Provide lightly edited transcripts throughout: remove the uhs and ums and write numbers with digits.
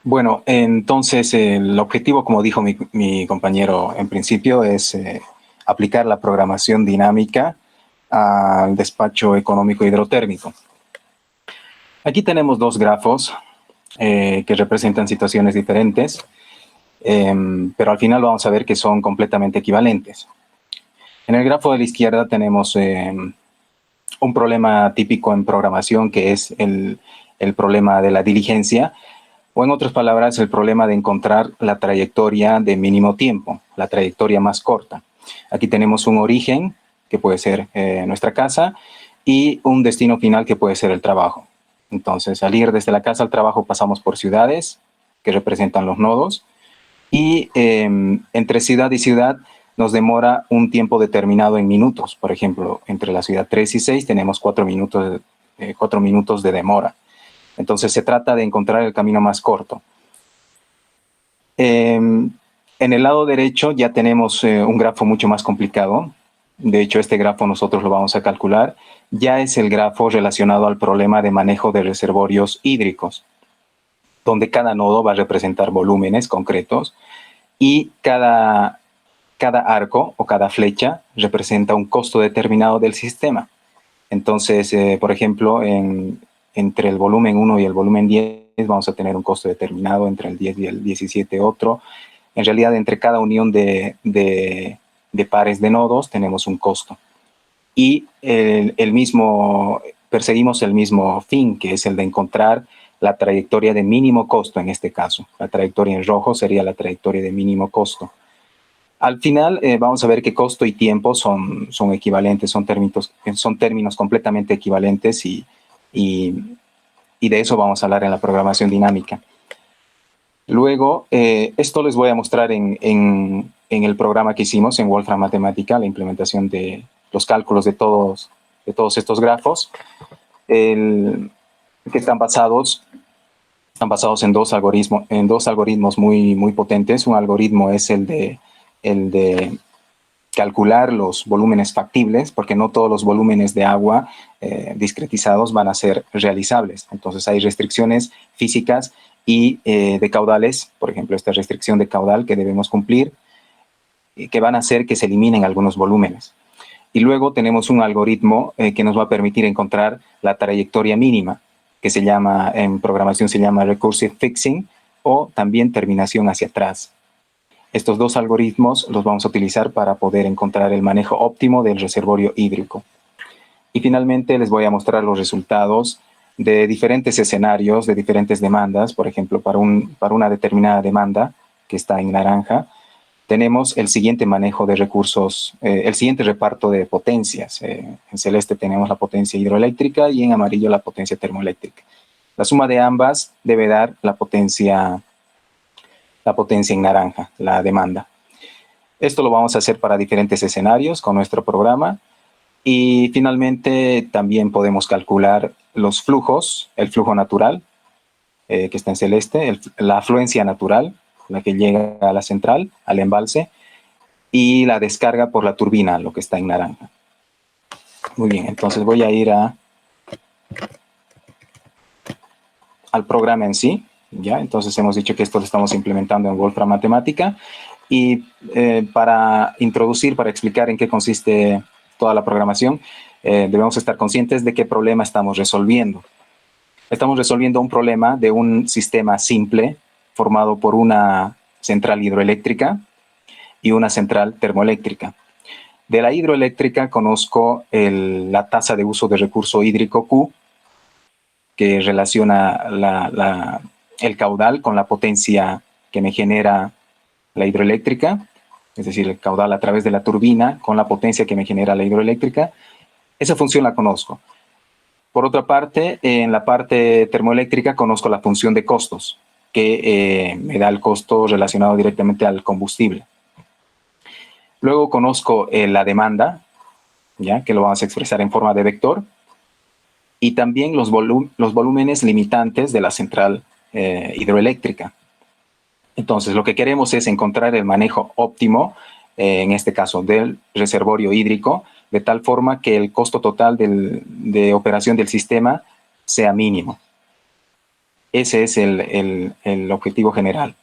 Bueno, entonces el objetivo, como dijo mi compañero en principio, es aplicar la programación dinámica al despacho económico hidrotérmico. Aquí tenemos dos grafos que representan situaciones diferentes, pero al final vamos a ver que son completamente equivalentes. En el grafo de la izquierda tenemos un problema típico en programación, que es el problema de la diligencia, o en otras palabras, el problema de encontrar la trayectoria de mínimo tiempo, la trayectoria más corta. Aquí tenemos un origen, que puede ser nuestra casa, y un destino final, que puede ser el trabajo. Entonces, al ir desde la casa al trabajo pasamos por ciudades, que representan los nodos, y entre ciudad y ciudad nos demora un tiempo determinado en minutos. Por ejemplo, entre la ciudad 3 y 6 tenemos 4 minutos de demora. Entonces se trata de encontrar el camino más corto. En el lado derecho ya tenemos un grafo mucho más complicado. De hecho, este grafo nosotros lo vamos a calcular. Ya es el grafo relacionado al problema de manejo de reservorios hídricos, donde cada nodo va a representar volúmenes concretos y cada arco o cada flecha representa un costo determinado del sistema. Entonces, por ejemplo, entre el volumen 1 y el volumen 10 vamos a tener un costo determinado, entre el 10 y el 17 otro. En realidad, entre cada unión de pares de nodos tenemos un costo. Y perseguimos el mismo fin, que es el de encontrar la trayectoria de mínimo costo en este caso. La trayectoria en rojo sería la trayectoria de mínimo costo. Al final vamos a ver que costo y tiempo son equivalentes, son términos completamente equivalentes y de eso vamos a hablar en la programación dinámica. Luego, esto les voy a mostrar en el programa que hicimos en Wolfram Matemática, la implementación de los cálculos de todos estos grafos, que están basados en dos algoritmos muy potentes. Un algoritmo es el de calcular los volúmenes factibles, porque no todos los volúmenes de agua discretizados van a ser realizables. Entonces hay restricciones físicas y de caudales, por ejemplo, esta restricción de caudal que debemos cumplir, que van a hacer que se eliminen algunos volúmenes. Y luego tenemos un algoritmo que nos va a permitir encontrar la trayectoria mínima, que en programación se llama recursive fixing, o también terminación hacia atrás. Estos dos algoritmos los vamos a utilizar para poder encontrar el manejo óptimo del reservorio hídrico. Y finalmente les voy a mostrar los resultados de diferentes escenarios, de diferentes demandas. Por ejemplo, para una determinada demanda, que está en naranja, tenemos el siguiente manejo de recursos, el siguiente reparto de potencias. En celeste tenemos la potencia hidroeléctrica y en amarillo la potencia termoeléctrica. La suma de ambas debe dar la potencia en naranja, la demanda. Esto lo vamos a hacer para diferentes escenarios con nuestro programa. Y finalmente también podemos calcular los flujos, el flujo natural, que está en celeste, la afluencia natural, la que llega a la central, al embalse, y la descarga por la turbina, lo que está en naranja. Muy bien, entonces voy a ir al programa en sí. ¿Ya? Entonces hemos dicho que esto lo estamos implementando en Wolfram Matemática. Y para explicar en qué consiste toda la programación, debemos estar conscientes de qué problema estamos resolviendo. Estamos resolviendo un problema de un sistema simple formado por una central hidroeléctrica y una central termoeléctrica. De la hidroeléctrica conozco la tasa de uso de recurso hídrico Q, que relaciona el caudal con la potencia que me genera la hidroeléctrica, es decir, el caudal a través de la turbina con la potencia que me genera la hidroeléctrica. Esa función la conozco. Por otra parte, en la parte termoeléctrica conozco la función de costos, que me da el costo relacionado directamente al combustible. Luego conozco la demanda, ¿ya? Que lo vamos a expresar en forma de vector, y también los volúmenes limitantes de la central hidroeléctrica. Entonces, lo que queremos es encontrar el manejo óptimo, en este caso del reservorio hídrico, de tal forma que el costo total de operación del sistema sea mínimo. Ese es el objetivo general.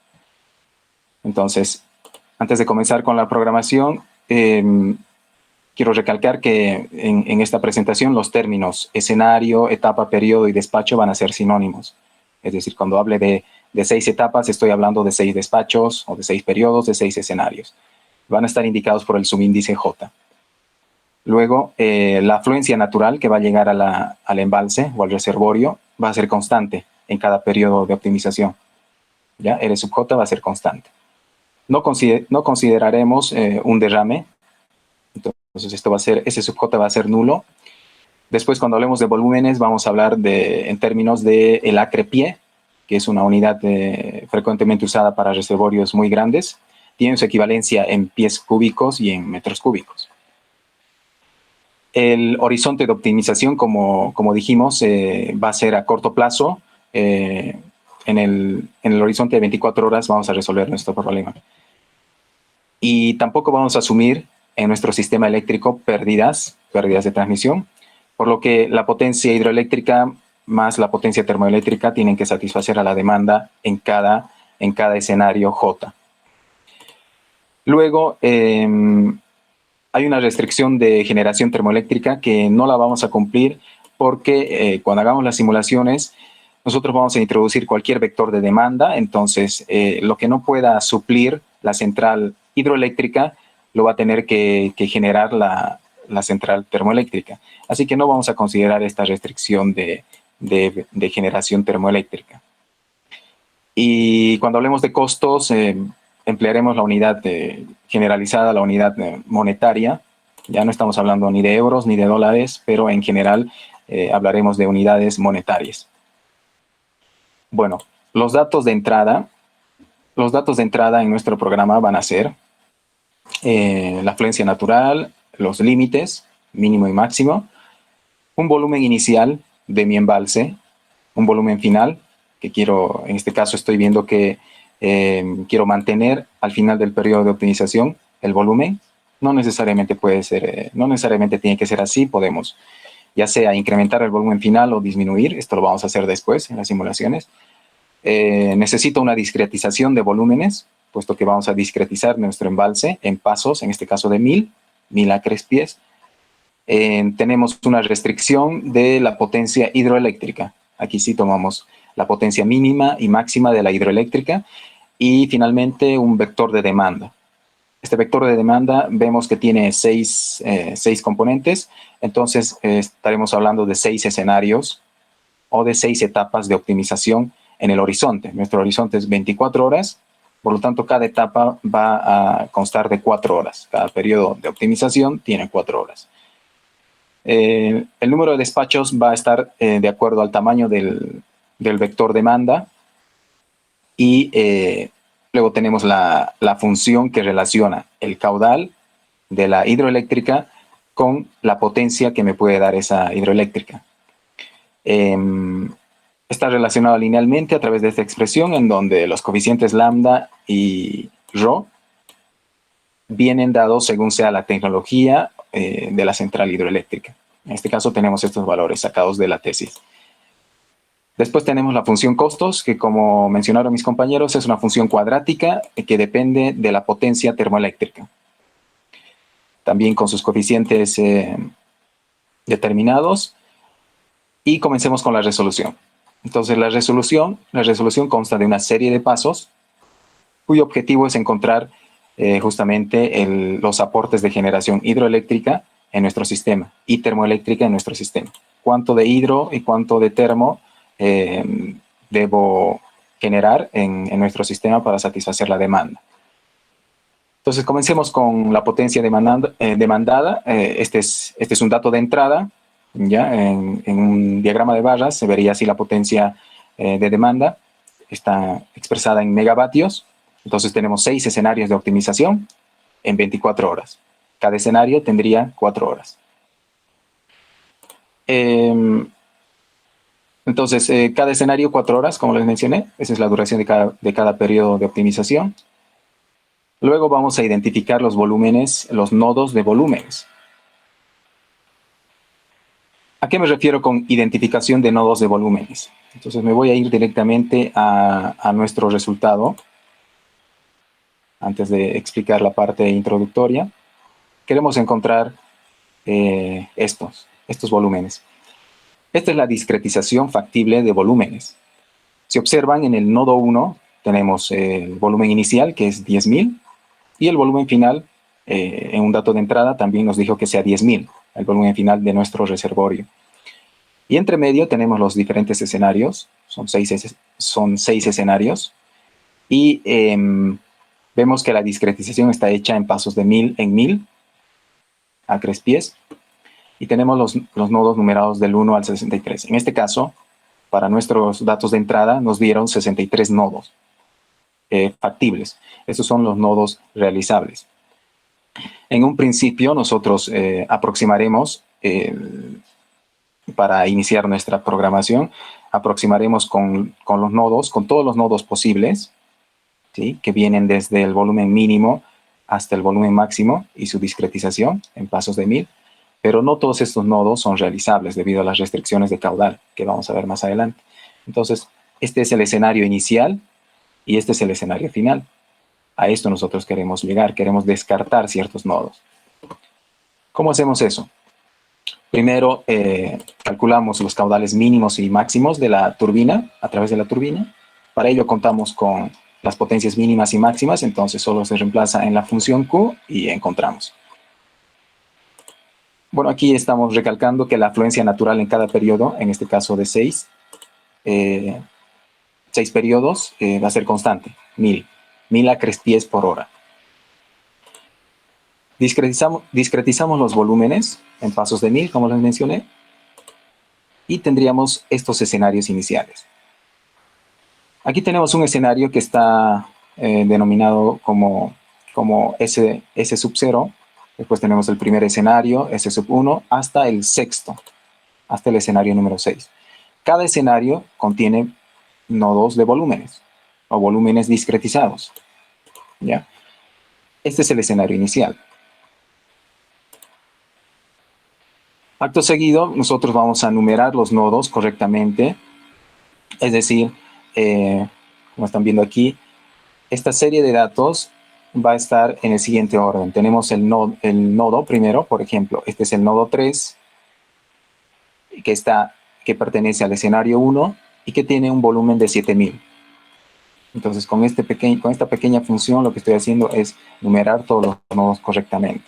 Entonces, antes de comenzar con la programación, quiero recalcar que en esta presentación los términos escenario, etapa, periodo y despacho van a ser sinónimos. Es decir, cuando hable de 6 etapas, estoy hablando de 6 despachos o de 6 periodos, de 6 escenarios. Van a estar indicados por el subíndice J. Luego, la afluencia natural que va a llegar al embalse o al reservorio va a ser constante en cada periodo de optimización. ¿Ya? R sub J va a ser constante. No consideraremos un derrame. Entonces, S sub J va a ser nulo. Después, cuando hablemos de volúmenes, vamos a hablar en términos del acre pie, que es una unidad frecuentemente usada para reservorios muy grandes. Tiene su equivalencia en pies cúbicos y en metros cúbicos. El horizonte de optimización, como dijimos, va a ser a corto plazo. En el horizonte de 24 horas vamos a resolver nuestro problema. Y tampoco vamos a asumir en nuestro sistema eléctrico pérdidas de transmisión, por lo que la potencia hidroeléctrica más la potencia termoeléctrica tienen que satisfacer a la demanda en cada escenario J. Luego, hay una restricción de generación termoeléctrica que no la vamos a cumplir porque cuando hagamos las simulaciones, nosotros vamos a introducir cualquier vector de demanda. Entonces, lo que no pueda suplir la central hidroeléctrica lo va a tener que generar la central termoeléctrica. Así que no vamos a considerar esta restricción de generación termoeléctrica. Y cuando hablemos de costos, emplearemos la unidad generalizada, la unidad monetaria. Ya no estamos hablando ni de euros ni de dólares, pero en general hablaremos de unidades monetarias. Bueno, los datos de entrada en nuestro programa van a ser la afluencia natural, los límites, mínimo y máximo, un volumen inicial de mi embalse, un volumen final, que quiero, en este caso estoy viendo que quiero mantener al final del periodo de optimización el volumen. No necesariamente puede ser, no necesariamente tiene que ser así, podemos ya sea incrementar el volumen final o disminuir, esto lo vamos a hacer después en las simulaciones. Necesito una discretización de volúmenes, puesto que vamos a discretizar nuestro embalse en pasos, en este caso de 1000 acres pies. Tenemos una restricción de la potencia hidroeléctrica. Aquí sí tomamos la potencia mínima y máxima de la hidroeléctrica. Y finalmente un vector de demanda. Este vector de demanda vemos que tiene 6 componentes. Entonces estaremos hablando de 6 escenarios o de 6 etapas de optimización en el horizonte. Nuestro horizonte es 24 horas. Por lo tanto, cada etapa va a constar de 4 horas. Cada periodo de optimización tiene 4 horas. El número de despachos va a estar de acuerdo al tamaño del vector demanda. Y luego tenemos la función que relaciona el caudal de la hidroeléctrica con la potencia que me puede dar esa hidroeléctrica. Está relacionado linealmente a través de esta expresión en donde los coeficientes lambda y rho vienen dados según sea la tecnología de la central hidroeléctrica. En este caso tenemos estos valores sacados de la tesis. Después tenemos la función costos, que como mencionaron mis compañeros, es una función cuadrática que depende de la potencia termoeléctrica. También con sus coeficientes determinados. Y comencemos con la resolución. Entonces la resolución consta de una serie de pasos cuyo objetivo es encontrar justamente los aportes de generación hidroeléctrica en nuestro sistema y termoeléctrica en nuestro sistema. Cuánto de hidro y cuánto de termo debo generar en nuestro sistema para satisfacer la demanda. Entonces, comencemos con la potencia demandada. Este es un dato de entrada. ¿Ya? En un diagrama de barras se vería así la potencia de demanda. Está expresada en megavatios. Entonces, tenemos 6 escenarios de optimización en 24 horas. Cada escenario tendría 4 horas. Entonces, cada escenario 4 horas, como les mencioné. Esa es la duración de cada periodo de optimización. Luego vamos a identificar los volúmenes, los nodos de volúmenes. ¿A qué me refiero con identificación de nodos de volúmenes? Entonces me voy a ir directamente a nuestro resultado antes de explicar la parte introductoria. Queremos encontrar estos volúmenes. Esta es la discretización factible de volúmenes. Si observan, en el nodo 1 tenemos el volumen inicial, que es 10.000, y el volumen final, en un dato de entrada, también nos dijo que sea 10.000, el volumen final de nuestro reservorio. Y entre medio tenemos los diferentes escenarios, son seis escenarios, y vemos que la discretización está hecha en pasos de 1000 en 1000, a crespiés, y tenemos los nodos numerados del 1 al 63. En este caso, para nuestros datos de entrada, nos dieron 63 nodos factibles. Estos son los nodos realizables. En un principio, nosotros aproximaremos, para iniciar nuestra programación, aproximaremos con los nodos, con todos los nodos posibles, ¿sí?, que vienen desde el volumen mínimo hasta el volumen máximo y su discretización en pasos de 1000. Pero no todos estos nodos son realizables debido a las restricciones de caudal que vamos a ver más adelante. Entonces, este es el escenario inicial y este es el escenario final. A esto nosotros queremos llegar, queremos descartar ciertos nodos. ¿Cómo hacemos eso? Primero, calculamos los caudales mínimos y máximos de la turbina, a través de la turbina. Para ello contamos con las potencias mínimas y máximas, entonces solo se reemplaza en la función Q y encontramos. Bueno, aquí estamos recalcando que la afluencia natural en cada periodo, en este caso de 6 periodos, va a ser constante, 1000 a crespiés por hora. Discretizamos los volúmenes en pasos de 1000, como les mencioné, y tendríamos estos escenarios iniciales. Aquí tenemos un escenario que está denominado como S sub 0. Después tenemos el primer escenario, S sub 1, hasta el sexto, hasta el escenario número 6. Cada escenario contiene nodos de volúmenes, o volúmenes discretizados, ¿ya? Este es el escenario inicial. Acto seguido, nosotros vamos a numerar los nodos correctamente, es decir, como están viendo aquí, esta serie de datos va a estar en el siguiente orden. Tenemos el nodo primero, por ejemplo, este es el nodo 3, que pertenece al escenario 1 y que tiene un volumen de 7000. Entonces, con esta pequeña función, lo que estoy haciendo es numerar todos los nodos correctamente.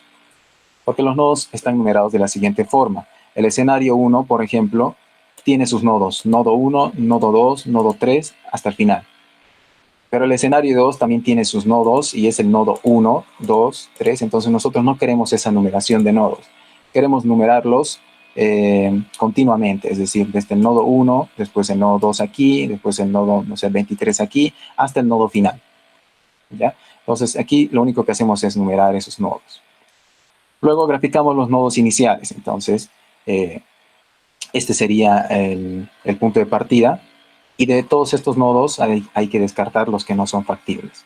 Porque los nodos están numerados de la siguiente forma. El escenario 1, por ejemplo, tiene sus nodos, nodo 1, nodo 2, nodo 3, hasta el final. Pero el escenario 2 también tiene sus nodos y es el nodo 1, 2, 3. Entonces nosotros no queremos esa numeración de nodos. Queremos numerarlos continuamente, es decir, desde el nodo 1, después el nodo 2 aquí, después el nodo, no sé, 23 aquí, hasta el nodo final, ¿ya? Entonces aquí lo único que hacemos es numerar esos nodos. Luego graficamos los nodos iniciales. Entonces, este sería el punto de partida. Y de todos estos nodos hay que descartar los que no son factibles.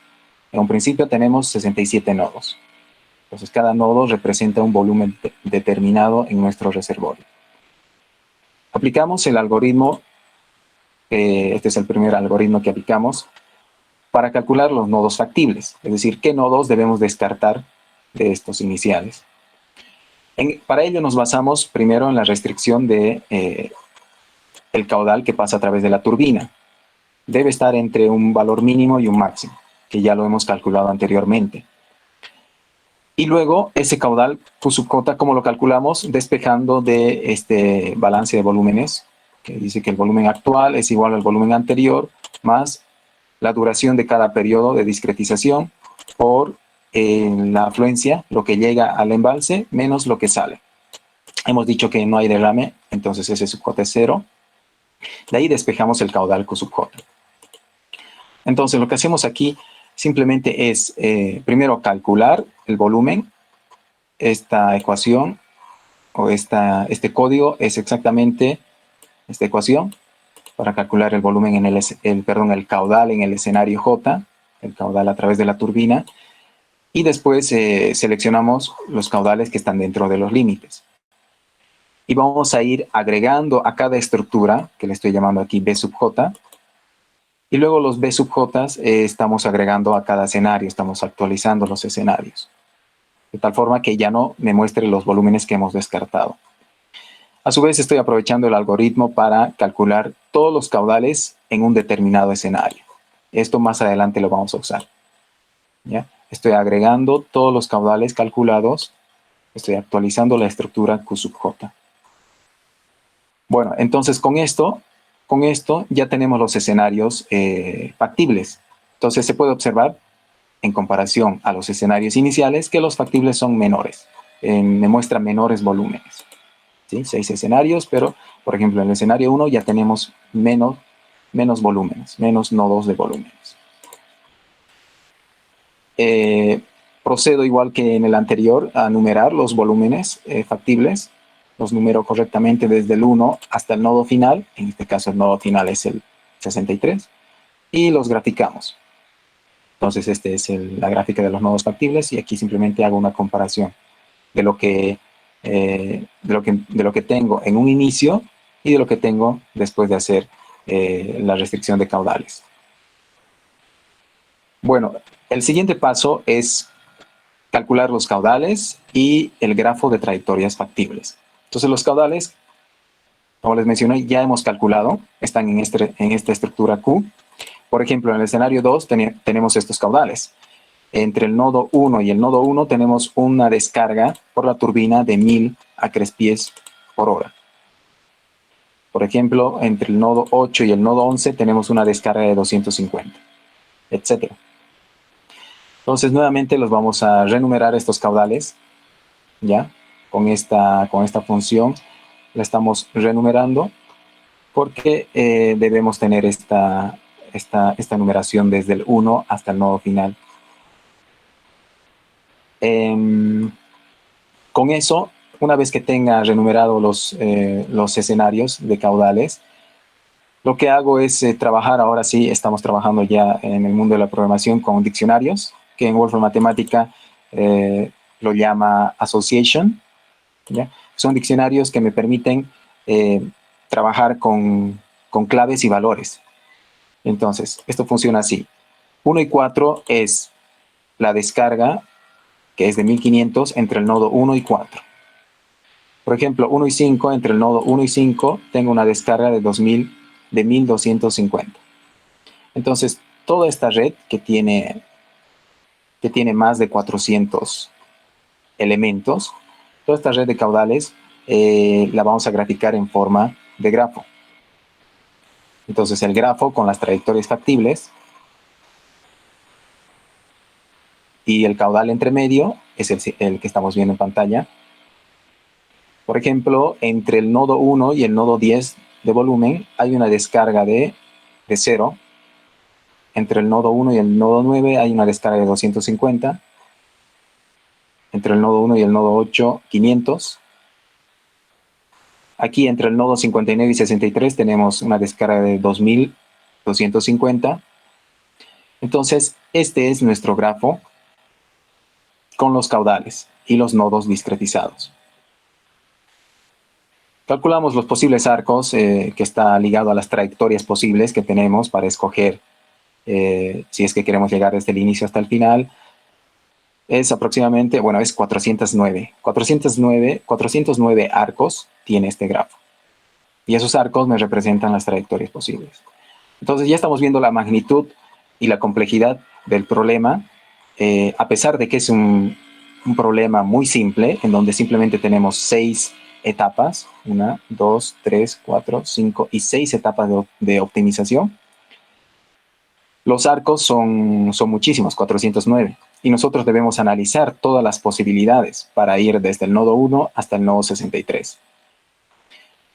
En un principio tenemos 67 nodos. Entonces, cada nodo representa un volumen determinado en nuestro reservorio. Aplicamos el algoritmo, este es el primer algoritmo que aplicamos, para calcular los nodos factibles. Es decir, qué nodos debemos descartar de estos iniciales. Para ello nos basamos primero en la restricción de el caudal que pasa a través de la turbina. Debe estar entre un valor mínimo y un máximo, que ya lo hemos calculado anteriormente. Y luego ese caudal, Q sub J, ¿cómo lo calculamos? Despejando de este balance de volúmenes, que dice que el volumen actual es igual al volumen anterior, más la duración de cada periodo de discretización por la afluencia, lo que llega al embalse, menos lo que sale. Hemos dicho que no hay derrame, entonces S sub J es 0. De ahí despejamos el caudal Q sub J. Entonces, lo que hacemos aquí simplemente es, primero, calcular el volumen. Esta ecuación o este código es exactamente esta ecuación para calcular el volumen en el caudal en el escenario J, el caudal a través de la turbina, y después seleccionamos los caudales que están dentro de los límites. y vamos a ir agregando a cada estructura, que le estoy llamando aquí B sub J, y luego los B sub J estamos agregando a cada escenario, estamos actualizando los escenarios, de tal forma que ya no me muestre los volúmenes que hemos descartado. A su vez, estoy aprovechando el algoritmo para calcular todos los caudales en un determinado escenario. Esto más adelante lo vamos a usar. ¿Ya? Estoy agregando todos los caudales calculados. Estoy actualizando la estructura Q sub J. Bueno, entonces con esto ya tenemos los escenarios factibles. Entonces se puede observar, en comparación a los escenarios iniciales, que los factibles son menores. Me muestra menores volúmenes. ¿Sí? 6 escenarios, pero por ejemplo en el escenario 1 ya tenemos menos volúmenes, menos nodos de volúmenes. Procedo igual que en el anterior a numerar los volúmenes factibles. Los numero correctamente desde el 1 hasta el nodo final. En este caso el nodo final es el 63. Y los graficamos. Entonces esta es la gráfica de los nodos factibles y aquí simplemente hago una comparación de lo que tengo en un inicio y de lo que tengo después de hacer la restricción de caudales. Bueno, el siguiente paso es calcular los caudales y el grafo de trayectorias factibles. Entonces los caudales, como les mencioné, ya hemos calculado, están en esta estructura Q. Por ejemplo, en el escenario 2 tenemos estos caudales. Entre el nodo 1 y el nodo 1 tenemos una descarga por la turbina de 1000 acres-pies por hora. Por ejemplo, entre el nodo 8 y el nodo 11 tenemos una descarga de 250, etc. Entonces, nuevamente los vamos a renumerar estos caudales, ¿ya? Con esta función la estamos renumerando porque debemos tener esta numeración desde el 1 hasta el nodo final. Con eso, una vez que tenga renumerado los escenarios de caudales, lo que hago es trabajar, ahora sí, estamos trabajando ya en el mundo de la programación con diccionarios, que en Wolfram Matemática lo llama Association, ¿ya? Son diccionarios que me permiten trabajar con claves y valores. Entonces, esto funciona así. 1 y 4 es la descarga, que es de 1500 entre el nodo 1 y 4. Por ejemplo, 1 y 5, entre el nodo 1 y 5, tengo una descarga de 1250. Entonces, toda esta red que tiene más de 400 elementos, toda esta red de caudales la vamos a graficar en forma de grafo. Entonces, el grafo con las trayectorias factibles y el caudal entre medio es el que estamos viendo en pantalla. Por ejemplo, entre el nodo 1 y el nodo 10 de volumen hay una descarga de 0. Entre el nodo 1 y el nodo 9 hay una descarga de 250. Entre el nodo 1 y el nodo 8, 500. Aquí entre el nodo 59 y 63 tenemos una descarga de 2250. Entonces, este es nuestro grafo con los caudales y los nodos discretizados. Calculamos los posibles arcos que está ligado a las trayectorias posibles que tenemos para escoger si es que queremos llegar desde el inicio hasta el final. Es aproximadamente, bueno, es 409. 409 arcos tiene este grafo. Y esos arcos me representan las trayectorias posibles. Entonces ya estamos viendo la magnitud y la complejidad del problema, a pesar de que es un problema muy simple, en donde simplemente tenemos 6 etapas, 1, 2, 3, 4, 5 y 6 etapas de optimización. Los arcos son muchísimos, 409, y nosotros debemos analizar todas las posibilidades para ir desde el nodo 1 hasta el nodo 63.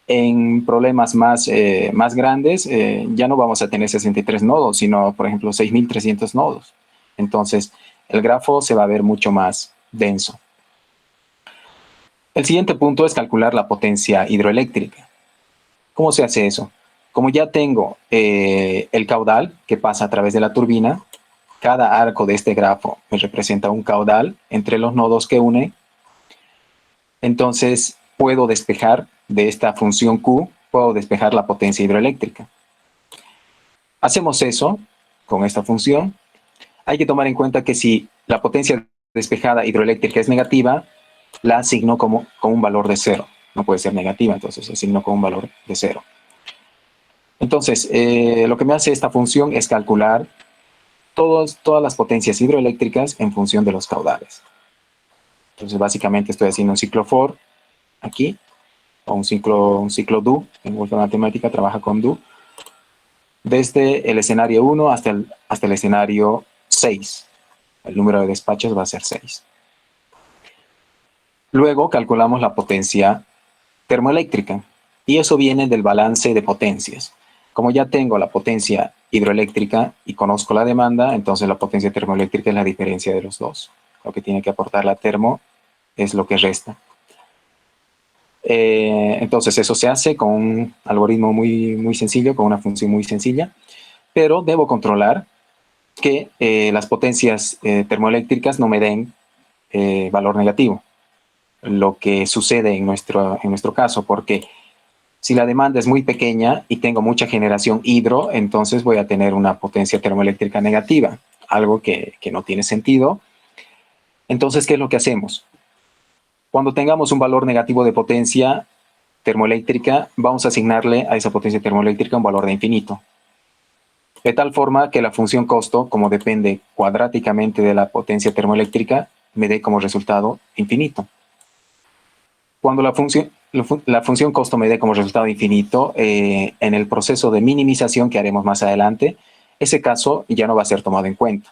En problemas más grandes, ya no vamos a tener 63 nodos, sino, por ejemplo, 6300 nodos. Entonces, el grafo se va a ver mucho más denso. El siguiente punto es calcular la potencia hidroeléctrica. ¿Cómo se hace eso? Como ya tengo el caudal que pasa a través de la turbina, cada arco de este grafo me representa un caudal entre los nodos que une. Entonces, puedo despejar de esta función Q, puedo despejar la potencia hidroeléctrica. Hacemos eso con esta función. Hay que tomar en cuenta que si la potencia despejada hidroeléctrica es negativa, la asigno con un valor de 0. No puede ser negativa, entonces asigno con un valor de 0. Entonces, lo que me hace esta función es calcular todas las potencias hidroeléctricas en función de los caudales. Entonces, básicamente estoy haciendo un ciclo for aquí, o un ciclo do. En Wolfram Matemática trabaja con do. Desde el escenario 1 hasta el escenario 6. El número de despachos va a ser 6. Luego calculamos la potencia termoeléctrica. Y eso viene del balance de potencias. Como ya tengo la potencia hidroeléctrica y conozco la demanda, entonces la potencia termoeléctrica es la diferencia de los dos. Lo que tiene que aportar la termo es lo que resta. Entonces eso se hace con un algoritmo muy sencillo, con una función muy sencilla, pero debo controlar que las potencias termoeléctricas no me den valor negativo. Lo que sucede en nuestro caso, porque si la demanda es muy pequeña y tengo mucha generación hidro, entonces voy a tener una potencia termoeléctrica negativa, algo que no tiene sentido. Entonces, ¿qué es lo que hacemos? Cuando tengamos un valor negativo de potencia termoeléctrica, vamos a asignarle a esa potencia termoeléctrica un valor de infinito. De tal forma que la función costo, como depende cuadráticamente de la potencia termoeléctrica, me dé como resultado infinito. Cuando la función costo me dé como resultado infinito, en el proceso de minimización que haremos más adelante, ese caso ya no va a ser tomado en cuenta.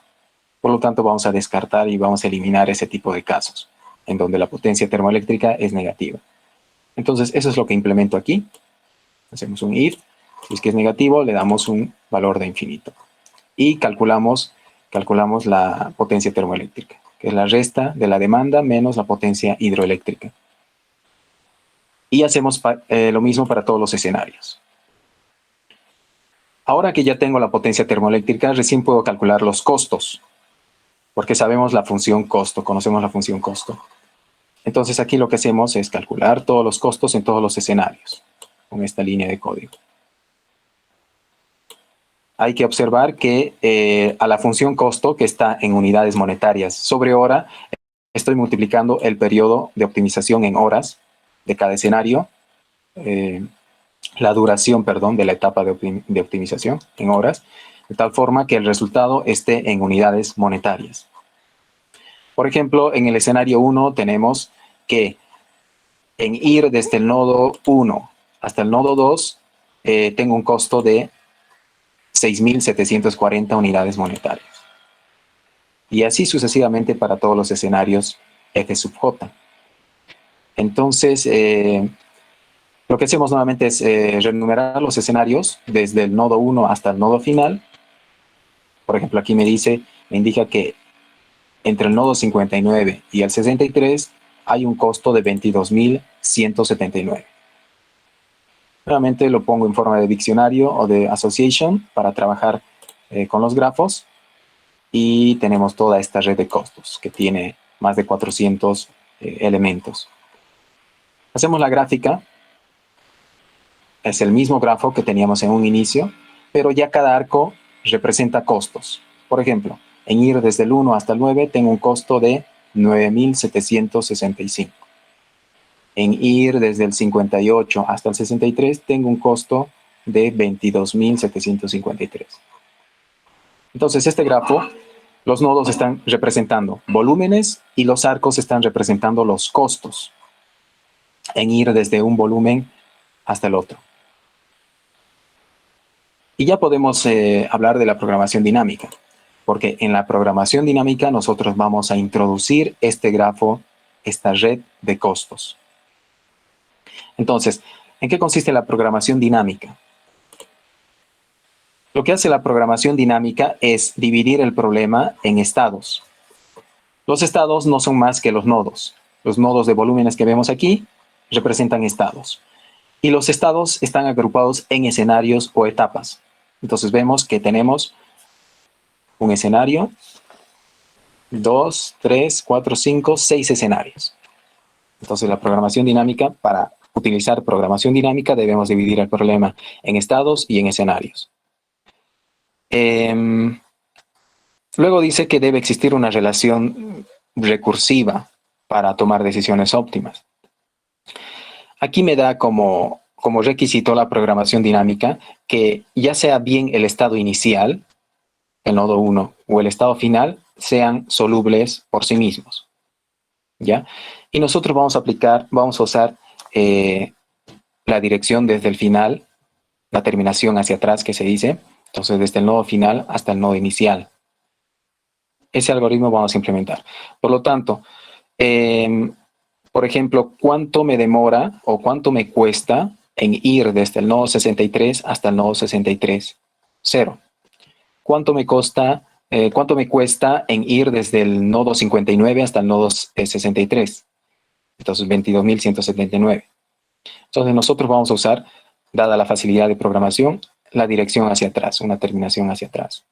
Por lo tanto, vamos a descartar y vamos a eliminar ese tipo de casos, en donde la potencia termoeléctrica es negativa. Entonces, eso es lo que implemento aquí. Hacemos un if. Si es que es negativo, le damos un valor de infinito. Y calculamos la potencia termoeléctrica, que es la resta de la demanda menos la potencia hidroeléctrica. Y hacemos lo mismo para todos los escenarios. Ahora que ya tengo la potencia termoeléctrica, recién puedo calcular los costos, porque sabemos la función costo, conocemos la función costo. Entonces aquí lo que hacemos es calcular todos los costos en todos los escenarios, con esta línea de código. Hay que observar que a la función costo, que está en unidades monetarias sobre hora, estoy multiplicando el periodo de optimización en horas de cada escenario, la duración, de la etapa de optimización en horas, de tal forma que el resultado esté en unidades monetarias. Por ejemplo, en el escenario 1 tenemos que en ir desde el nodo 1 hasta el nodo 2, tengo un costo de 6.740 unidades monetarias. Y así sucesivamente para todos los escenarios F sub J. Entonces, lo que hacemos nuevamente es renumerar los escenarios desde el nodo 1 hasta el nodo final. Por ejemplo, aquí me indica que entre el nodo 59 y el 63 hay un costo de 22.179. Nuevamente lo pongo en forma de diccionario o de association para trabajar con los grafos. Y tenemos toda esta red de costos que tiene más de 400 elementos. Hacemos la gráfica. Es el mismo grafo que teníamos en un inicio, pero ya cada arco representa costos. Por ejemplo, en ir desde el 1 hasta el 9 tengo un costo de 9.765. En ir desde el 58 hasta el 63 tengo un costo de 22.753. Entonces, este grafo, los nodos están representando volúmenes y los arcos están representando los costos en ir desde un volumen hasta el otro. Y ya podemos hablar de la programación dinámica, porque en la programación dinámica nosotros vamos a introducir este grafo, esta red de costos. Entonces, ¿en qué consiste la programación dinámica? Lo que hace la programación dinámica es dividir el problema en estados. Los estados no son más que los nodos. Los nodos de volúmenes que vemos aquí representan estados. Y los estados están agrupados en escenarios o etapas. Entonces vemos que tenemos un escenario, 2, 3, 4, 5, 6 escenarios. Entonces la programación dinámica, para utilizar programación dinámica, debemos dividir el problema en estados y en escenarios. Luego dice que debe existir una relación recursiva para tomar decisiones óptimas. Aquí me da como requisito la programación dinámica que ya sea bien el estado inicial, el nodo 1, o el estado final, sean solubles por sí mismos. ¿Ya? Y nosotros vamos a usar la dirección desde el final, la terminación hacia atrás que se dice, entonces desde el nodo final hasta el nodo inicial. Ese algoritmo vamos a implementar. Por lo tanto, por ejemplo, ¿cuánto me demora o cuánto me cuesta en ir desde el nodo 63 hasta el nodo 63? 0. ¿Cuánto me cuesta en ir desde el nodo 59 hasta el nodo 63? Entonces, 22.179. Entonces, nosotros vamos a usar, dada la facilidad de programación, la dirección hacia atrás, una terminación hacia atrás.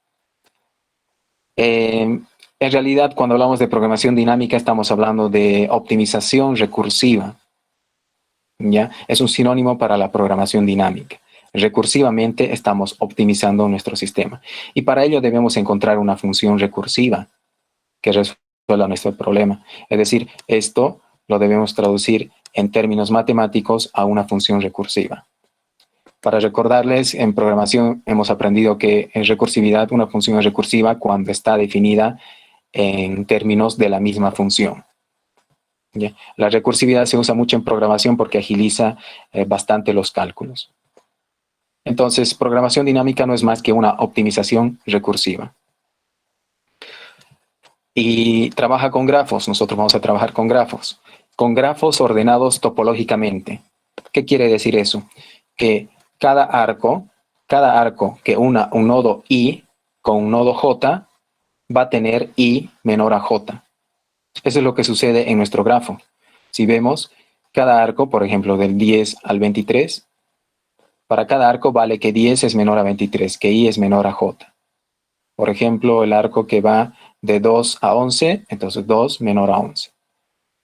En realidad, cuando hablamos de programación dinámica, estamos hablando de optimización recursiva. ¿Ya? Es un sinónimo para la programación dinámica. Recursivamente estamos optimizando nuestro sistema. Y para ello debemos encontrar una función recursiva que resuelva nuestro problema. Es decir, esto lo debemos traducir en términos matemáticos a una función recursiva. Para recordarles, en programación hemos aprendido que en recursividad una función es recursiva cuando está definida en términos de la misma función. ¿Ya? La recursividad se usa mucho en programación porque agiliza bastante los cálculos. Entonces, programación dinámica no es más que una optimización recursiva. Y trabaja con grafos. Nosotros vamos a trabajar con grafos. Con grafos ordenados topológicamente. ¿Qué quiere decir eso? Que cada arco que una un nodo I con un nodo J va a tener I menor a J. Eso es lo que sucede en nuestro grafo. Si vemos, cada arco, por ejemplo, del 10 al 23, para cada arco vale que 10 es menor a 23, que I es menor a J. Por ejemplo, el arco que va de 2 a 11, entonces 2 menor a 11.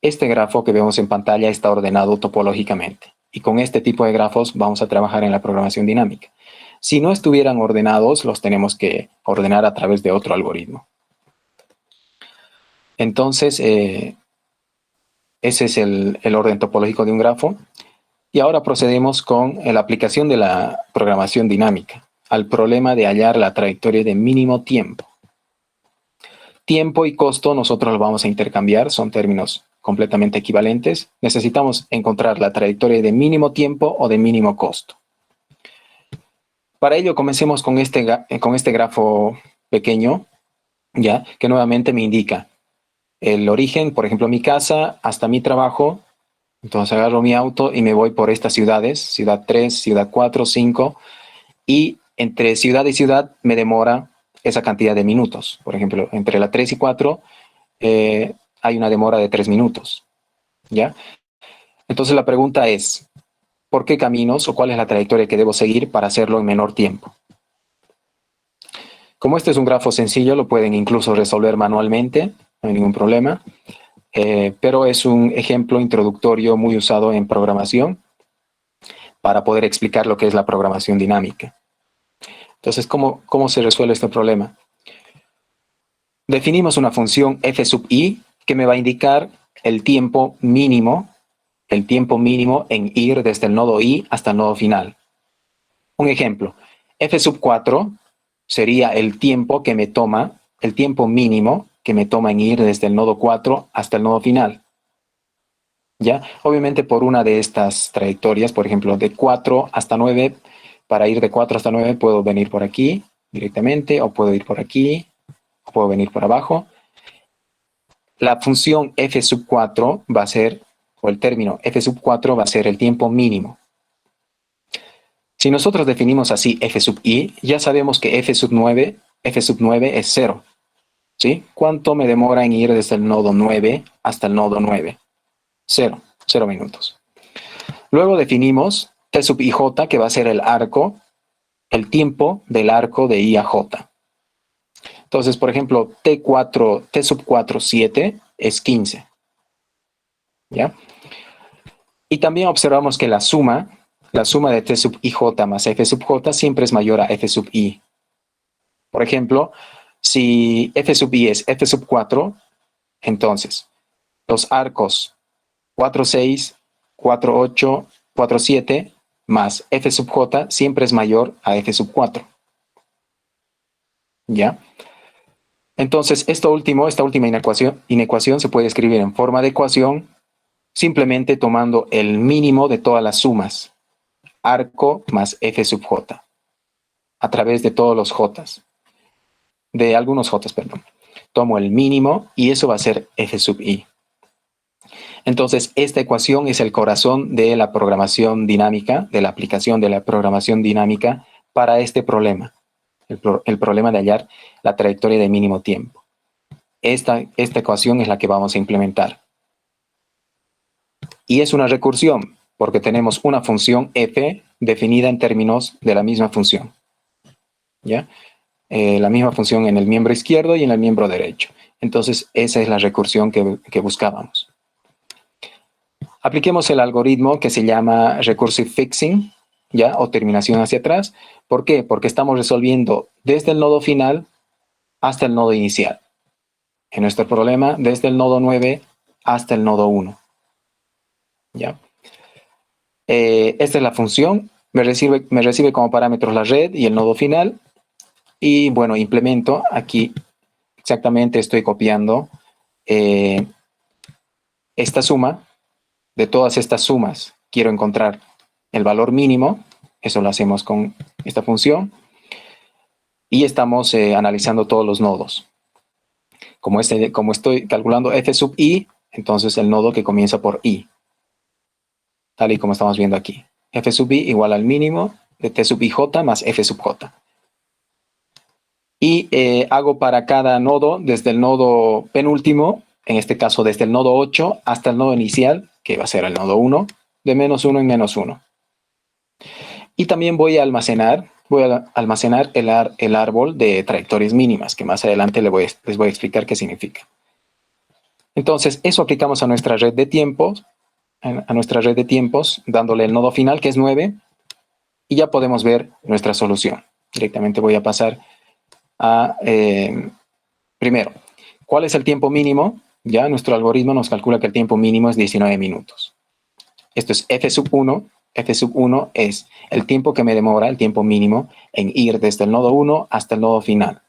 Este grafo que vemos en pantalla está ordenado topológicamente. Y con este tipo de grafos vamos a trabajar en la programación dinámica. Si no estuvieran ordenados, los tenemos que ordenar a través de otro algoritmo. Entonces, ese es el orden topológico de un grafo. Y ahora procedemos con la aplicación de la programación dinámica al problema de hallar la trayectoria de mínimo tiempo. Tiempo y costo nosotros los vamos a intercambiar, son términos completamente equivalentes. Necesitamos encontrar la trayectoria de mínimo tiempo o de mínimo costo. Para ello comencemos con este grafo pequeño, ¿ya? Que nuevamente me indica el origen, por ejemplo, mi casa hasta mi trabajo. Entonces agarro mi auto y me voy por estas ciudades, ciudad 3, ciudad 4, 5, y entre ciudad y ciudad me demora esa cantidad de minutos. Por ejemplo, entre la 3 y 4 hay una demora de 3 minutos. ¿Ya? Entonces la pregunta es, ¿por qué caminos o cuál es la trayectoria que debo seguir para hacerlo en menor tiempo? Como este es un grafo sencillo, lo pueden incluso resolver manualmente, no hay ningún problema. Pero es un ejemplo introductorio muy usado en programación para poder explicar lo que es la programación dinámica. Entonces, ¿cómo se resuelve este problema? Definimos una función f sub i que me va a indicar el tiempo mínimo en ir desde el nodo i hasta el nodo final. Un ejemplo, f sub 4 sería el tiempo mínimo que me toma en ir desde el nodo 4 hasta el nodo final. ¿Ya? Obviamente por una de estas trayectorias, por ejemplo, de 4 hasta 9, para ir de 4 hasta 9 puedo venir por aquí directamente, o puedo ir por aquí, o puedo venir por abajo. La función f sub 4 va a ser, o el término f sub 4 va a ser el tiempo mínimo. Si nosotros definimos así f sub i, ya sabemos que f sub 9 es 0. ¿Sí? ¿Cuánto me demora en ir desde el nodo 9 hasta el nodo 9? 0 minutos. Luego definimos t sub ij, que va a ser el tiempo del arco de i a j. Entonces, por ejemplo, t sub 4, 7 es 15. ¿Ya? Y también observamos que la suma de T sub ij más F sub j siempre es mayor a F sub i. Por ejemplo, si F sub i es F sub 4, entonces los arcos 4, 6, 4, 8, 4, 7 más F sub j siempre es mayor a F sub 4. ¿Ya? Entonces, esta última inecuación se puede escribir en forma de ecuación simplemente tomando el mínimo de todas las sumas, arco más F sub j, a través de todos los j, de algunos j, perdón. Tomo el mínimo y eso va a ser F sub i. Entonces, esta ecuación es el corazón de la programación dinámica, de la aplicación de la programación dinámica para este problema, el problema de hallar la trayectoria de mínimo tiempo. Esta ecuación es la que vamos a implementar. Y es una recursión, porque tenemos una función f definida en términos de la misma función. ¿Ya? La misma función en el miembro izquierdo y en el miembro derecho. Entonces, esa es la recursión que buscábamos. Apliquemos el algoritmo que se llama recursive fixing, ¿ya? O terminación hacia atrás. ¿Por qué? Porque estamos resolviendo desde el nodo final hasta el nodo inicial. En nuestro problema, desde el nodo 9 hasta el nodo 1. ¿Ya? Esta es la función. Me recibe como parámetros la red y el nodo final. Y bueno, implemento aquí, exactamente estoy copiando esta suma. De todas estas sumas, quiero encontrar el valor mínimo. Eso lo hacemos con esta función. Y estamos analizando todos los nodos. Como estoy calculando f sub i, entonces el nodo que comienza por i. Tal y como estamos viendo aquí. F sub i igual al mínimo de t sub ij más f sub j. Y hago para cada nodo, desde el nodo penúltimo, en este caso desde el nodo 8 hasta el nodo inicial, que va a ser el nodo 1, de menos 1 en menos 1. Y también voy a almacenar el árbol de trayectorias mínimas, que más adelante les voy a explicar qué significa. Entonces, eso aplicamos a nuestra red de tiempos, dándole el nodo final, que es 9, y ya podemos ver nuestra solución. Directamente voy a pasar a, primero, ¿cuál es el tiempo mínimo? Ya nuestro algoritmo nos calcula que el tiempo mínimo es 19 minutos. Esto es f sub 1. F sub 1 es el tiempo que me demora, el tiempo mínimo, en ir desde el nodo 1 hasta el nodo final.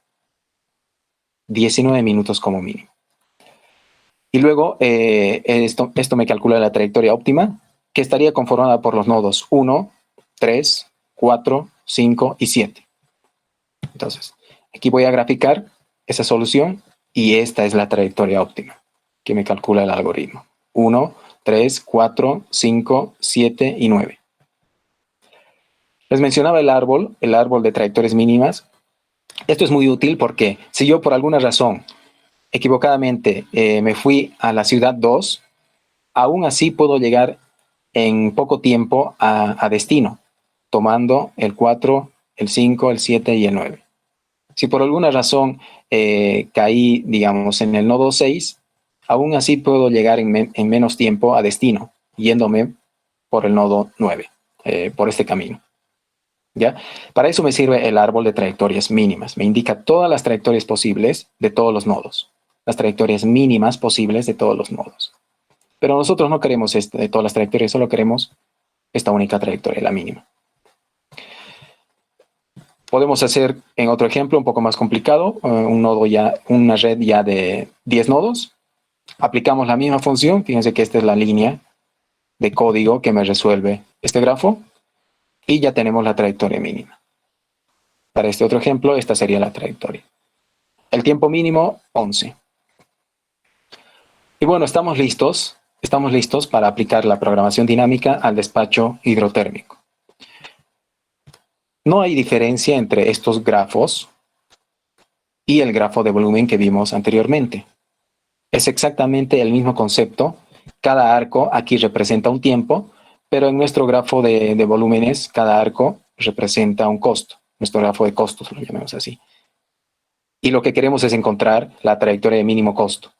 19 minutos como mínimo. Y luego esto me calcula la trayectoria óptima, que estaría conformada por los nodos 1, 3, 4, 5 y 7. Entonces, aquí voy a graficar esa solución y esta es la trayectoria óptima que me calcula el algoritmo. 1, 3, 4, 5, 7 y 9. Les mencionaba el árbol de trayectorias mínimas. Esto es muy útil porque si yo por alguna razón equivocadamente me fui a la ciudad 2, aún así puedo llegar en poco tiempo a destino, tomando el 4, el 5, el 7 y el 9. Si por alguna razón caí, digamos, en el nodo 6, aún así puedo llegar en menos tiempo a destino, yéndome por el nodo 9, por este camino. ¿Ya? Para eso me sirve el árbol de trayectorias mínimas. Me indica todas las trayectorias posibles de todos los nodos. Las trayectorias mínimas posibles de todos los nodos. Pero nosotros no queremos de todas las trayectorias, solo queremos esta única trayectoria, la mínima. Podemos hacer en otro ejemplo un poco más complicado, una red ya de 10 nodos. Aplicamos la misma función. Fíjense que esta es la línea de código que me resuelve este grafo. Y ya tenemos la trayectoria mínima. Para este otro ejemplo, esta sería la trayectoria. El tiempo mínimo, 11. Y bueno, estamos listos para aplicar la programación dinámica al despacho hidrotérmico. No hay diferencia entre estos grafos y el grafo de volumen que vimos anteriormente. Es exactamente el mismo concepto. Cada arco aquí representa un tiempo, pero en nuestro grafo de volúmenes, cada arco representa un costo. Nuestro grafo de costos, lo llamamos así. Y lo que queremos es encontrar la trayectoria de mínimo costo.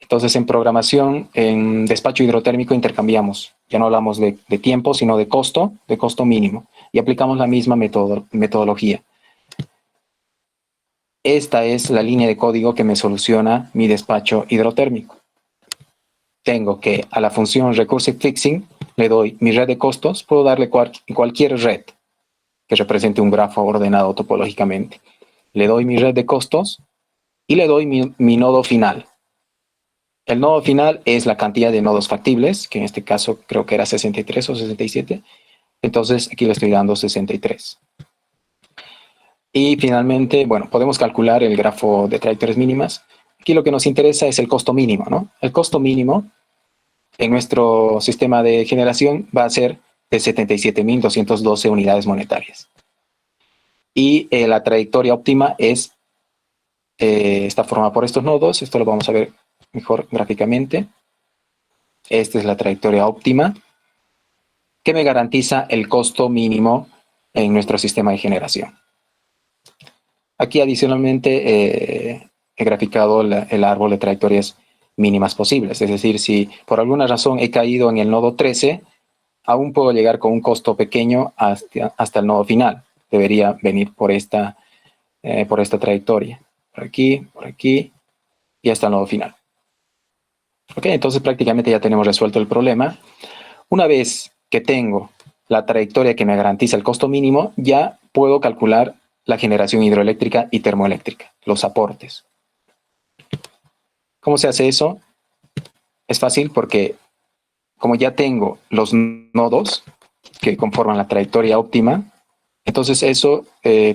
Entonces, en programación, en despacho hidrotérmico intercambiamos. Ya no hablamos de tiempo, sino de costo mínimo. Y aplicamos la misma metodología. Esta es la línea de código que me soluciona mi despacho hidrotérmico. Tengo que a la función recursive fixing le doy mi red de costos. Puedo darle cualquier red que represente un grafo ordenado topológicamente. Le doy mi red de costos y le doy mi nodo final. El nodo final es la cantidad de nodos factibles, que en este caso creo que era 63 o 67. Entonces aquí le estoy dando 63. Y finalmente, bueno, podemos calcular el grafo de trayectorias mínimas. Aquí lo que nos interesa es el costo mínimo, ¿no? El costo mínimo en nuestro sistema de generación va a ser de 77.212 unidades monetarias. Y la trayectoria óptima está formada por estos nodos. Esto lo vamos a ver mejor gráficamente. Esta es la trayectoria óptima que me garantiza el costo mínimo en nuestro sistema de generación. Aquí adicionalmente he graficado el árbol de trayectorias mínimas posibles. Es decir, si por alguna razón he caído en el nodo 13, aún puedo llegar con un costo pequeño hasta el nodo final. Debería venir por esta trayectoria. Por aquí y hasta el nodo final. Ok, entonces prácticamente ya tenemos resuelto el problema. Una vez que tengo la trayectoria que me garantiza el costo mínimo, ya puedo calcular la generación hidroeléctrica y termoeléctrica, los aportes. ¿Cómo se hace eso? Es fácil porque como ya tengo los nodos que conforman la trayectoria óptima, entonces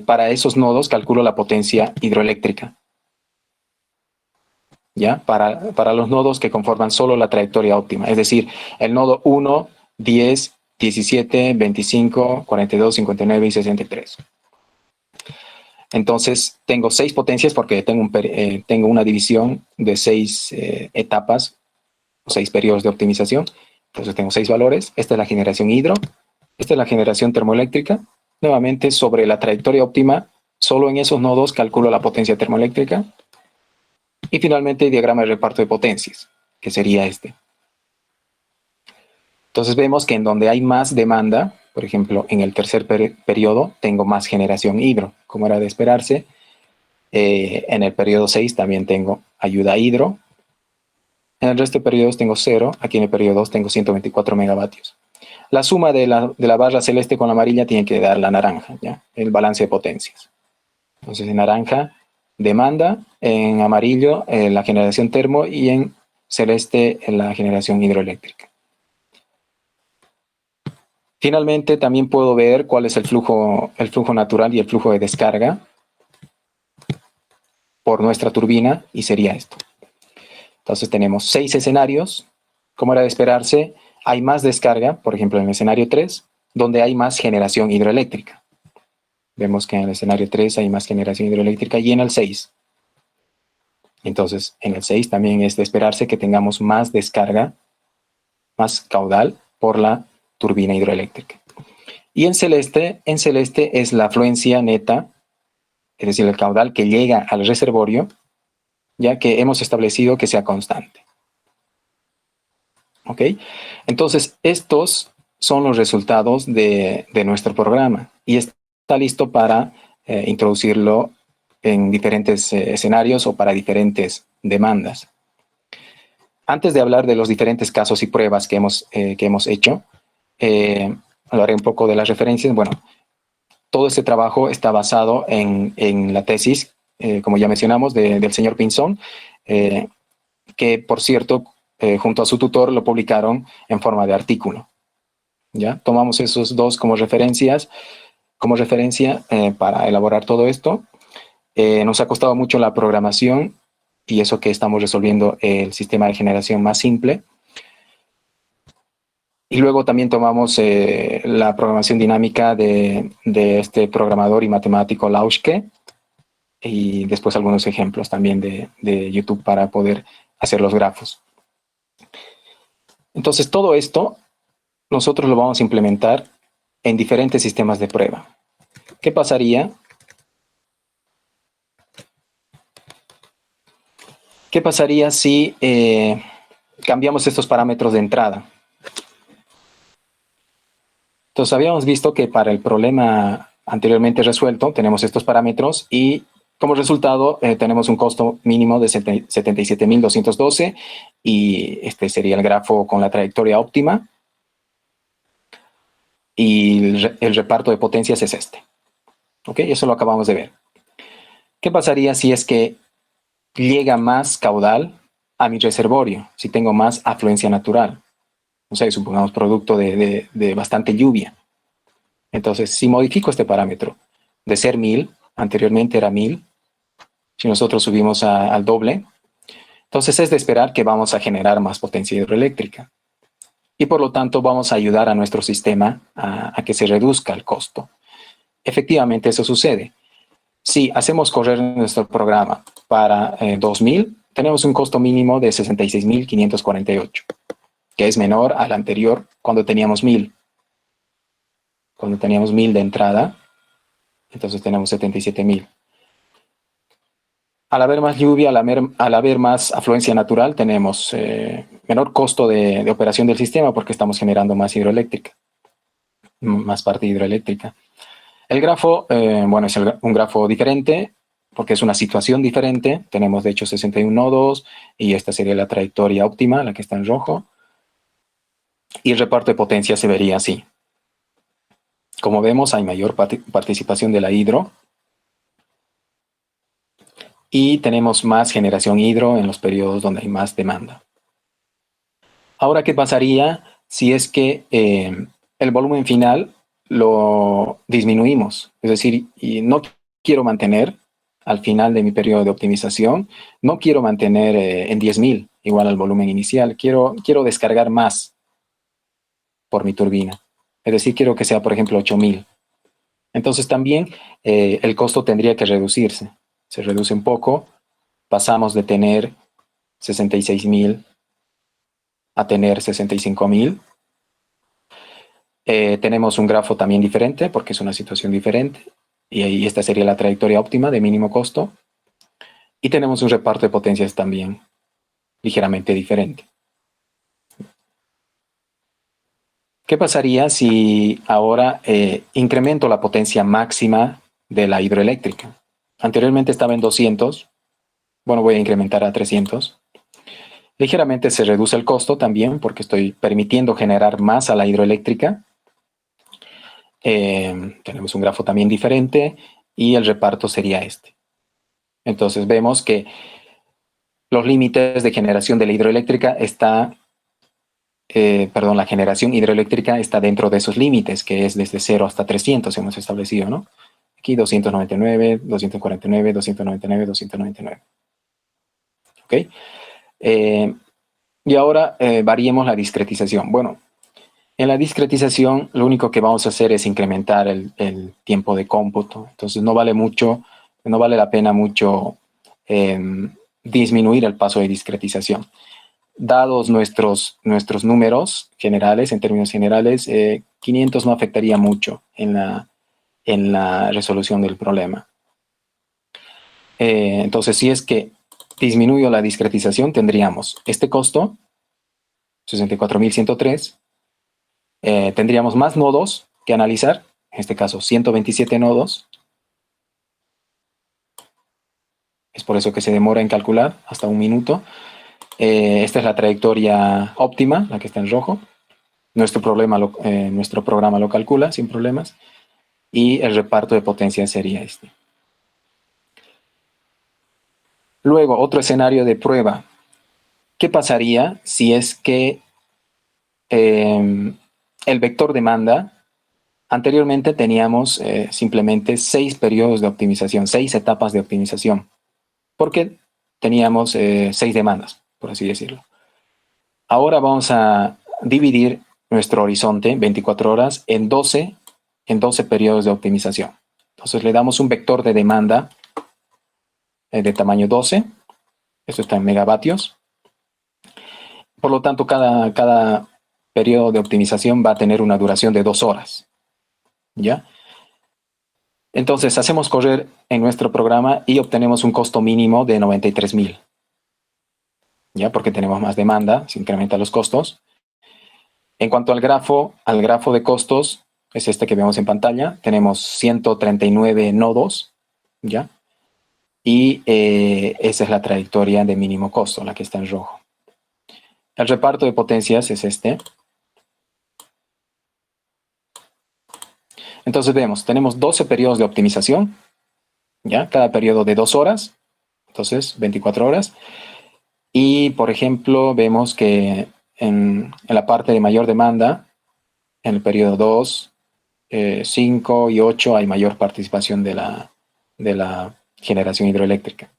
para esos nodos calculo la potencia hidroeléctrica. ¿Ya? Para los nodos que conforman solo la trayectoria óptima, es decir, el nodo 1, 10, 17, 25, 42, 59 y 63. Entonces, tengo 6 potencias porque tengo una división de 6 etapas, o 6 periodos de optimización. Entonces, tengo 6 valores. Esta es la generación hidro. Esta es la generación termoeléctrica. Nuevamente, sobre la trayectoria óptima, solo en esos nodos calculo la potencia termoeléctrica. Y finalmente, el diagrama de reparto de potencias, que sería este. Entonces, vemos que en donde hay más demanda, por ejemplo, en el tercer periodo, tengo más generación hidro, como era de esperarse. En el periodo 6 también tengo ayuda hidro. En el resto de periodos tengo 0. Aquí en el periodo 2 tengo 124 megavatios. La suma de la barra celeste con la amarilla tiene que dar la naranja, ¿ya? El balance de potencias. Entonces en naranja, demanda, en amarillo la generación termo y en celeste la generación hidroeléctrica. Finalmente también puedo ver cuál es el flujo natural y el flujo de descarga por nuestra turbina y sería esto. Entonces tenemos 6 escenarios. Como era de esperarse, hay más descarga, por ejemplo en el escenario 3, donde hay más generación hidroeléctrica. Vemos que en el escenario 3 hay más generación hidroeléctrica y en el 6. Entonces en el 6 también es de esperarse que tengamos más descarga, más caudal por la turbina hidroeléctrica. Y en celeste es la afluencia neta, es decir, el caudal que llega al reservorio, ya que hemos establecido que sea constante. ¿Ok? Entonces, estos son los resultados de nuestro programa y está listo para introducirlo en diferentes escenarios o para diferentes demandas. Antes de hablar de los diferentes casos y pruebas que hemos hecho, hablaré un poco de las referencias. Bueno, todo este trabajo está basado en la tesis, como ya mencionamos, del señor Pinzón, que por cierto, junto a su tutor lo publicaron en forma de artículo. ¿Ya? Tomamos esos dos como referencia para elaborar todo esto. Nos ha costado mucho la programación y eso que estamos resolviendo el sistema de generación más simple. Y luego también tomamos la programación dinámica de este programador y matemático Lauschke y después algunos ejemplos también de YouTube para poder hacer los grafos. Entonces todo esto nosotros lo vamos a implementar en diferentes sistemas de prueba. ¿Qué pasaría ¿Qué pasaría si cambiamos estos parámetros de entrada? Entonces, habíamos visto que para el problema anteriormente resuelto tenemos estos parámetros y como resultado tenemos un costo mínimo de 77.212 y este sería el grafo con la trayectoria óptima y el reparto de potencias es este. ¿Ok? Eso lo acabamos de ver. ¿Qué pasaría si es que llega más caudal a mi reservorio? Si tengo más afluencia natural. O sea, supongamos producto de bastante lluvia. Entonces, si modifico este parámetro de ser 1000, anteriormente era 1000, si nosotros subimos al doble, entonces es de esperar que vamos a generar más potencia hidroeléctrica. Y por lo tanto vamos a ayudar a nuestro sistema a que se reduzca el costo. Efectivamente, eso sucede. Si hacemos correr nuestro programa para 2000, tenemos un costo mínimo de 66.548, que es menor al anterior cuando teníamos 1000. Cuando teníamos 1000 de entrada, entonces tenemos 77.000. Al haber más lluvia, al haber más afluencia natural, tenemos menor costo de operación del sistema porque estamos generando más hidroeléctrica, más parte hidroeléctrica. El grafo, bueno, es un grafo diferente porque es una situación diferente. Tenemos de hecho 61 nodos y esta sería la trayectoria óptima, la que está en rojo. Y el reparto de potencia se vería así. Como vemos, hay mayor participación de la hidro. Y tenemos más generación hidro en los periodos donde hay más demanda. Ahora, ¿qué pasaría si es que el volumen final lo disminuimos? Es decir, y no quiero mantener al final de mi periodo de optimización, no quiero mantener en 10.000 igual al volumen inicial, quiero descargar más por mi turbina. Es decir, quiero que sea, por ejemplo, 8.000. Entonces también el costo tendría que reducirse. Se reduce un poco, pasamos de tener 66.000 a tener 65.000. Tenemos un grafo también diferente porque es una situación diferente y esta sería la trayectoria óptima de mínimo costo. Y tenemos un reparto de potencias también ligeramente diferente. ¿Qué pasaría si ahora incremento la potencia máxima de la hidroeléctrica? Anteriormente estaba en 200. Bueno, voy a incrementar a 300. Ligeramente se reduce el costo también porque estoy permitiendo generar más a la hidroeléctrica. Tenemos un grafo también diferente y el reparto sería este. Entonces vemos que los límites de generación de la hidroeléctrica está, la generación hidroeléctrica está dentro de esos límites, que es desde 0 hasta 300 hemos establecido, ¿no? Aquí 299, 249, 299, 299. ¿Ok? Y ahora variemos la discretización. Bueno, en la discretización lo único que vamos a hacer es incrementar el tiempo de cómputo. Entonces no vale la pena mucho disminuir el paso de discretización. Dados nuestros números generales, en términos generales, 500 no afectaría mucho en la resolución del problema. Entonces, si es que disminuyo la discretización, tendríamos este costo, 64.103. Tendríamos más nodos que analizar, en este caso 127 nodos. Es por eso que se demora en calcular hasta 1 minuto. Esta es la trayectoria óptima, la que está en rojo. Nuestro programa lo calcula sin problemas. Y el reparto de potencia sería este. Luego, otro escenario de prueba. ¿Qué pasaría si es que el vector demanda, anteriormente teníamos simplemente 6 periodos de optimización, 6 etapas de optimización, porque teníamos 6 demandas, por así decirlo. Ahora vamos a dividir nuestro horizonte, 24 horas, en 12 periodos de optimización. Entonces le damos un vector de demanda de tamaño 12. Esto está en megavatios. Por lo tanto, cada periodo de optimización va a tener una duración de 2 horas. ¿Ya? Entonces, hacemos correr en nuestro programa y obtenemos un costo mínimo de 93.000. ya porque tenemos más demanda, se incrementan los costos. En cuanto al grafo de costos, es este que vemos en pantalla, tenemos 139 nodos, ¿ya? Y esa es la trayectoria de mínimo costo, la que está en rojo. El reparto de potencias es este. Entonces vemos, tenemos 12 periodos de optimización, ¿ya? Cada periodo de 2 horas, entonces 24 horas. Y, por ejemplo, vemos que en la parte de mayor demanda, en el periodo 2, 5 y 8 hay mayor participación de la generación hidroeléctrica.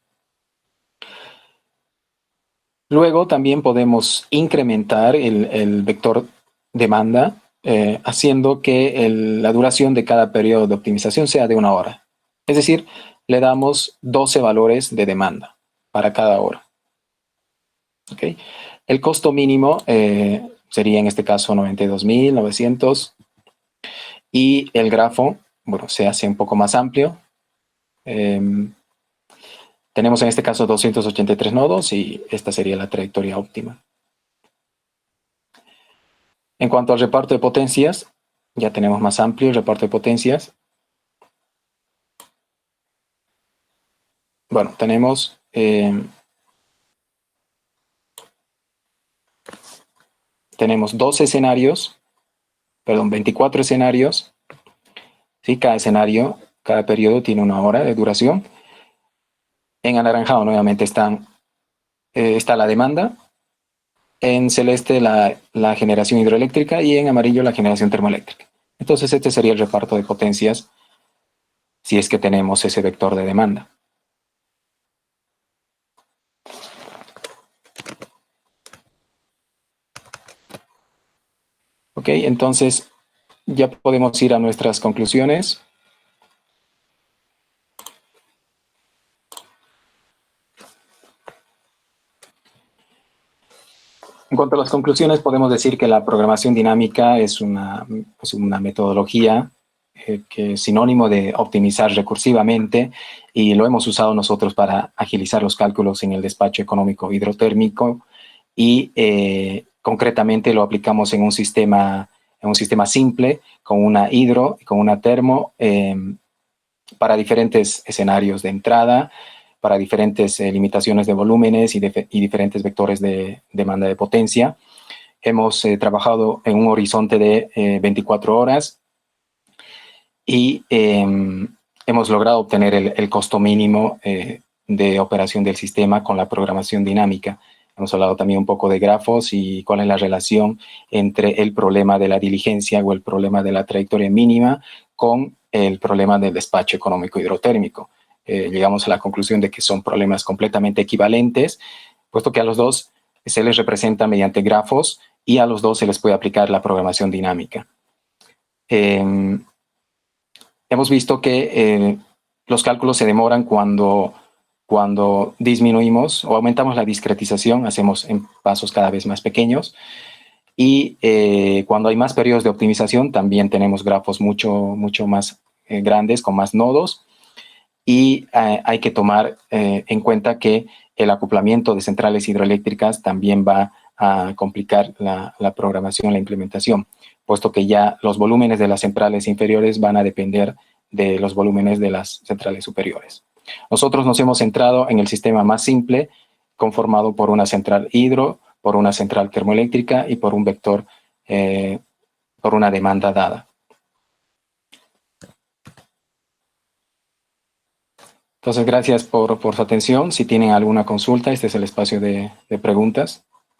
Luego también podemos incrementar el vector demanda haciendo que la duración de cada periodo de optimización sea de 1 hora. Es decir, le damos 12 valores de demanda para cada hora. ¿Okay? El costo mínimo sería en este caso 92.900 y el grafo, bueno, se hace un poco más amplio. Tenemos en este caso 283 nodos y esta sería la trayectoria óptima. En cuanto al reparto de potencias, ya tenemos más amplio el reparto de potencias. Bueno, tenemos tenemos 12 escenarios, perdón, 24 escenarios. ¿Sí? Cada escenario, cada periodo tiene 1 hora de duración. En anaranjado nuevamente está la demanda, en celeste la generación hidroeléctrica y en amarillo la generación termoeléctrica. Entonces este sería el reparto de potencias si es que tenemos ese vector de demanda. Ok, entonces ya podemos ir a nuestras conclusiones. En cuanto a las conclusiones, podemos decir que la programación dinámica es una metodología que es sinónimo de optimizar recursivamente y lo hemos usado nosotros para agilizar los cálculos en el despacho económico hidrotérmico y concretamente lo aplicamos en un sistema simple con una hidro y con una termo para diferentes escenarios de entrada, para diferentes limitaciones de volúmenes y diferentes vectores de demanda de potencia. Hemos trabajado en un horizonte de 24 horas y hemos logrado obtener el costo mínimo de operación del sistema con la programación dinámica. Hemos hablado también un poco de grafos y cuál es la relación entre el problema de la diligencia o el problema de la trayectoria mínima con el problema del despacho económico hidrotérmico. Llegamos a la conclusión de que son problemas completamente equivalentes, puesto que a los dos se les representa mediante grafos y a los dos se les puede aplicar la programación dinámica. Hemos visto que los cálculos se demoran cuando disminuimos o aumentamos la discretización, hacemos en pasos cada vez más pequeños. Y cuando hay más periodos de optimización, también tenemos grafos mucho más grandes, con más nodos. Y hay que tomar en cuenta que el acoplamiento de centrales hidroeléctricas también va a complicar la programación, la implementación, puesto que ya los volúmenes de las centrales inferiores van a depender de los volúmenes de las centrales superiores. Nosotros nos hemos centrado en el sistema más simple, conformado por una central hidro, por una central termoeléctrica y por un vector, por una demanda dada. Entonces, gracias por su atención. Si tienen alguna consulta, este es el espacio de preguntas.